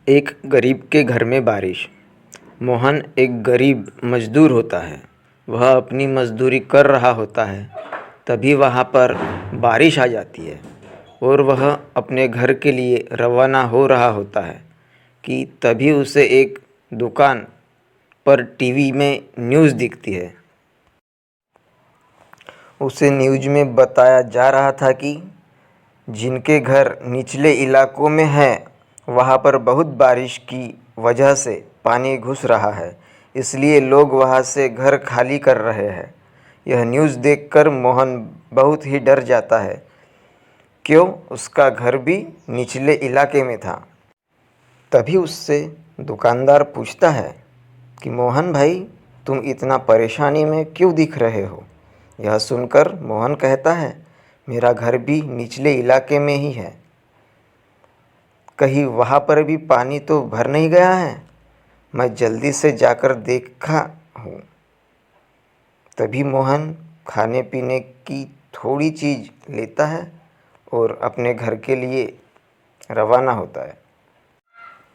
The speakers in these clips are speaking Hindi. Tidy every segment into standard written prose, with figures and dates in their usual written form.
एक गरीब के घर में बारिश। मोहन एक गरीब मजदूर होता है। वह अपनी मजदूरी कर रहा होता है, तभी वहाँ पर बारिश आ जाती है और वह अपने घर के लिए रवाना हो रहा होता है कि तभी उसे एक दुकान पर टीवी में न्यूज़ दिखती है। उसे न्यूज़ में बताया जा रहा था कि जिनके घर निचले इलाकों में है वहाँ पर बहुत बारिश की वजह से पानी घुस रहा है, इसलिए लोग वहाँ से घर खाली कर रहे हैं। यह न्यूज़ देखकर मोहन बहुत ही डर जाता है, क्यों उसका घर भी निचले इलाके में था। तभी उससे दुकानदार पूछता है कि मोहन भाई, तुम इतना परेशानी में क्यों दिख रहे हो? यह सुनकर मोहन कहता है, मेरा घर भी निचले इलाके में ही है, कहीं वहाँ पर भी पानी तो भर नहीं गया है? मैं जल्दी से जाकर देखा हूँ। तभी मोहन खाने पीने की थोड़ी चीज़ लेता है और अपने घर के लिए रवाना होता है।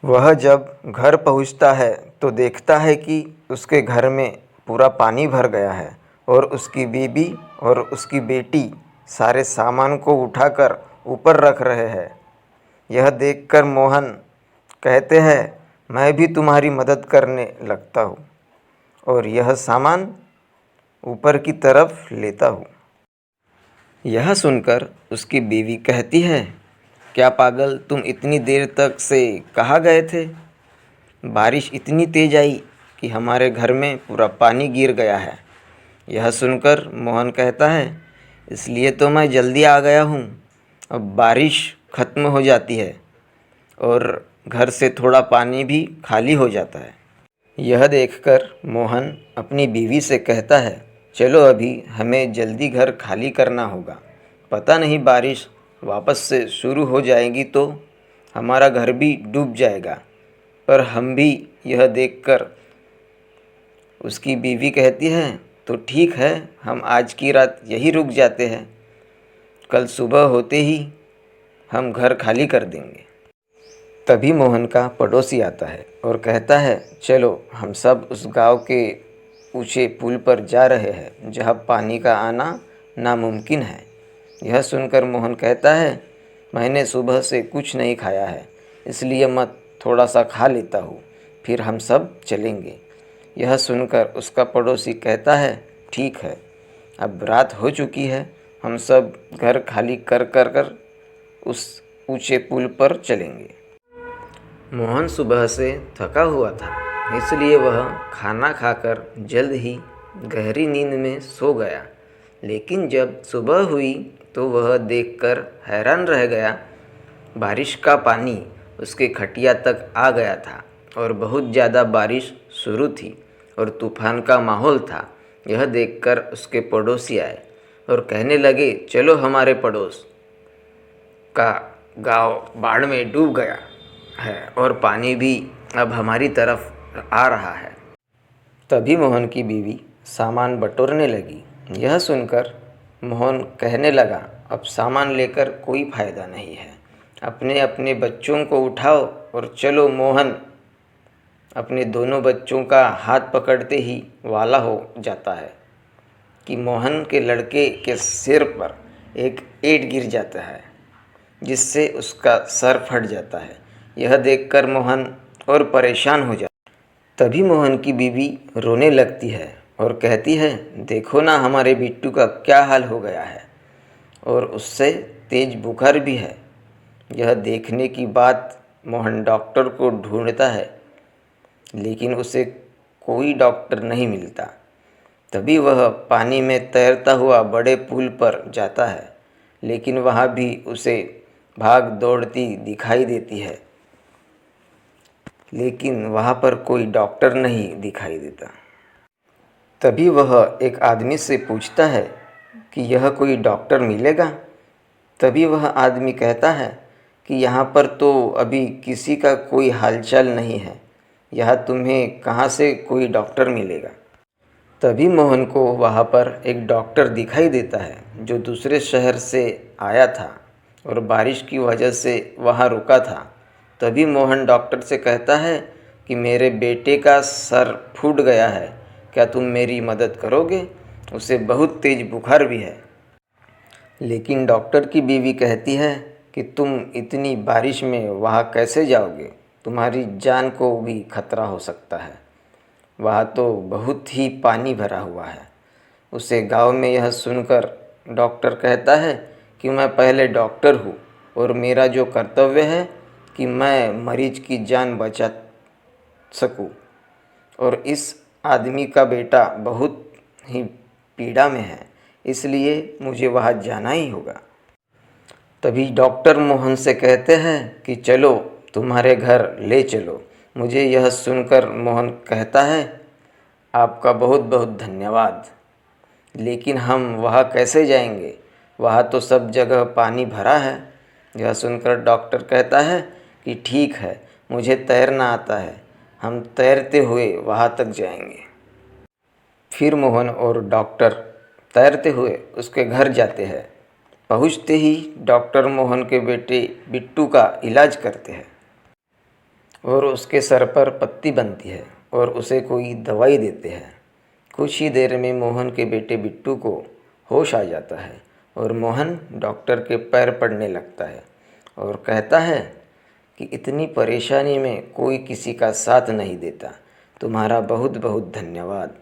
वह जब घर पहुँचता है तो देखता है कि उसके घर में पूरा पानी भर गया है और उसकी बीबी और उसकी बेटी सारे सामान को उठाकर ऊपर रख रहे हैं। यह देखकर मोहन कहते हैं, मैं भी तुम्हारी मदद करने लगता हूँ और यह सामान ऊपर की तरफ लेता हूँ। यह सुनकर उसकी बीवी कहती है, क्या पागल, तुम इतनी देर तक से कहाँ गए थे? बारिश इतनी तेज़ आई कि हमारे घर में पूरा पानी गिर गया है। यह सुनकर मोहन कहता है, इसलिए तो मैं जल्दी आ गया हूँ। अब बारिश ख़त्म हो जाती है और घर से थोड़ा पानी भी खाली हो जाता है। यह देखकर मोहन अपनी बीवी से कहता है, चलो अभी हमें जल्दी घर खाली करना होगा। पता नहीं बारिश वापस से शुरू हो जाएगी तो हमारा घर भी डूब जाएगा। पर हम भी यह देखकर उसकी बीवी कहती है, तो ठीक है, हम आज की रात यहीं रुक जाते हैं, कल सुबह होते ही हम घर खाली कर देंगे। तभी मोहन का पड़ोसी आता है और कहता है, चलो हम सब उस गांव के ऊंचे पुल पर जा रहे हैं जहां पानी का आना नामुमकिन है। यह सुनकर मोहन कहता है, मैंने सुबह से कुछ नहीं खाया है, इसलिए मैं थोड़ा सा खा लेता हूँ, फिर हम सब चलेंगे। यह सुनकर उसका पड़ोसी कहता है, ठीक है, अब रात हो चुकी है, हम सब घर खाली कर उस ऊंचे पुल पर चलेंगे। मोहन सुबह से थका हुआ था, इसलिए वह खाना खाकर जल्द ही गहरी नींद में सो गया। लेकिन जब सुबह हुई तो वह देखकर हैरान रह गया। बारिश का पानी उसके खटिया तक आ गया था और बहुत ज़्यादा बारिश शुरू थी और तूफान का माहौल था। यह देखकर उसके पड़ोसी आए और कहने लगे, चलो हमारे पड़ोस का गांव बाढ़ में डूब गया है और पानी भी अब हमारी तरफ आ रहा है। तभी मोहन की बीवी सामान बटोरने लगी। यह सुनकर मोहन कहने लगा, अब सामान लेकर कोई फ़ायदा नहीं है, अपने अपने बच्चों को उठाओ और चलो। मोहन अपने दोनों बच्चों का हाथ पकड़ते ही वाला हो जाता है कि मोहन के लड़के के सिर पर एक ईंट गिर जाता है, जिससे उसका सर फट जाता है। यह देखकर मोहन और परेशान हो जाता है। तभी मोहन की बीवी रोने लगती है और कहती है, देखो ना हमारे बिट्टू का क्या हाल हो गया है और उससे तेज बुखार भी है। यह देखने की बात मोहन डॉक्टर को ढूंढता है, लेकिन उसे कोई डॉक्टर नहीं मिलता। तभी वह पानी में तैरता हुआ बड़े पुल पर जाता है, लेकिन वहाँ भी उसे भाग दौड़ती दिखाई देती है, लेकिन वहाँ पर कोई डॉक्टर नहीं दिखाई देता। तभी वह एक आदमी से पूछता है कि यह कोई डॉक्टर मिलेगा? तभी वह आदमी कहता है कि यहाँ पर तो अभी किसी का कोई हालचाल नहीं है, यहाँ तुम्हें कहाँ से कोई डॉक्टर मिलेगा। तभी मोहन को वहाँ पर एक डॉक्टर दिखाई देता है जो दूसरे शहर से आया था और बारिश की वजह से वहाँ रुका था। तभी मोहन डॉक्टर से कहता है कि मेरे बेटे का सर फूट गया है, क्या तुम मेरी मदद करोगे? उसे बहुत तेज बुखार भी है। लेकिन डॉक्टर की बीवी कहती है कि तुम इतनी बारिश में वहाँ कैसे जाओगे? तुम्हारी जान को भी खतरा हो सकता है। वहाँ तो बहुत ही पानी भरा हुआ है। उसे गांव में यह सुनकर डॉक्टर कहता है कि मैं पहले डॉक्टर हूँ और मेरा जो कर्तव्य है कि मैं मरीज की जान बचा सकूँ, और इस आदमी का बेटा बहुत ही पीड़ा में है, इसलिए मुझे वहाँ जाना ही होगा। तभी डॉक्टर मोहन से कहते हैं कि चलो तुम्हारे घर ले चलो। मुझे यह सुनकर मोहन कहता है, आपका बहुत बहुत धन्यवाद, लेकिन हम वहाँ कैसे जाएंगे? वहाँ तो सब जगह पानी भरा है। यह सुनकर डॉक्टर कहता है कि ठीक है, मुझे तैरना आता है, हम तैरते हुए वहाँ तक जाएंगे। फिर मोहन और डॉक्टर तैरते हुए उसके घर जाते हैं। पहुँचते ही डॉक्टर मोहन के बेटे बिट्टू का इलाज करते हैं और उसके सर पर पट्टी बनती है और उसे कोई दवाई देते हैं। कुछ ही देर में मोहन के बेटे बिट्टू को होश आ जाता है और मोहन डॉक्टर के पैर पड़ने लगता है और कहता है कि इतनी परेशानी में कोई किसी का साथ नहीं देता, तुम्हारा बहुत बहुत धन्यवाद।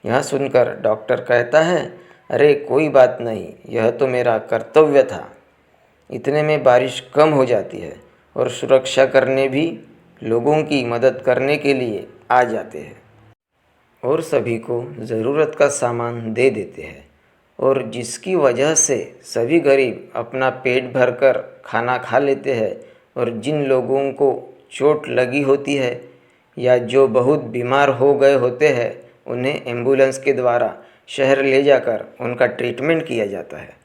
यह सुनकर डॉक्टर कहता है, अरे कोई बात नहीं, यह तो मेरा कर्तव्य था। इतने में बारिश कम हो जाती है और सुरक्षा करने भी लोगों की मदद करने के लिए आ जाते हैं और सभी को ज़रूरत का सामान दे देते हैं, और जिसकी वजह से सभी गरीब अपना पेट भरकर खाना खा लेते हैं। और जिन लोगों को चोट लगी होती है या जो बहुत बीमार हो गए होते हैं, उन्हें एम्बुलेंस के द्वारा शहर ले जाकर उनका ट्रीटमेंट किया जाता है।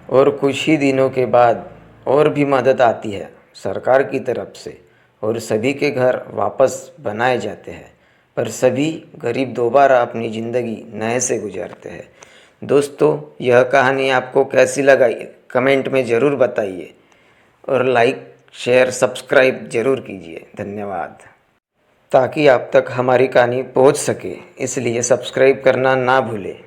और कुछ ही दिनों के बाद और भी मदद आती है सरकार की तरफ से और सभी के घर वापस बनाए जाते हैं, पर सभी गरीब दोबारा अपनी ज़िंदगी नए से गुजारते हैं। दोस्तों, यह कहानी आपको कैसी लगी कमेंट में ज़रूर बताइए और लाइक शेयर सब्सक्राइब ज़रूर कीजिए। धन्यवाद। ताकि आप तक हमारी कहानी पहुंच सके, इसलिए सब्सक्राइब करना ना भूलें।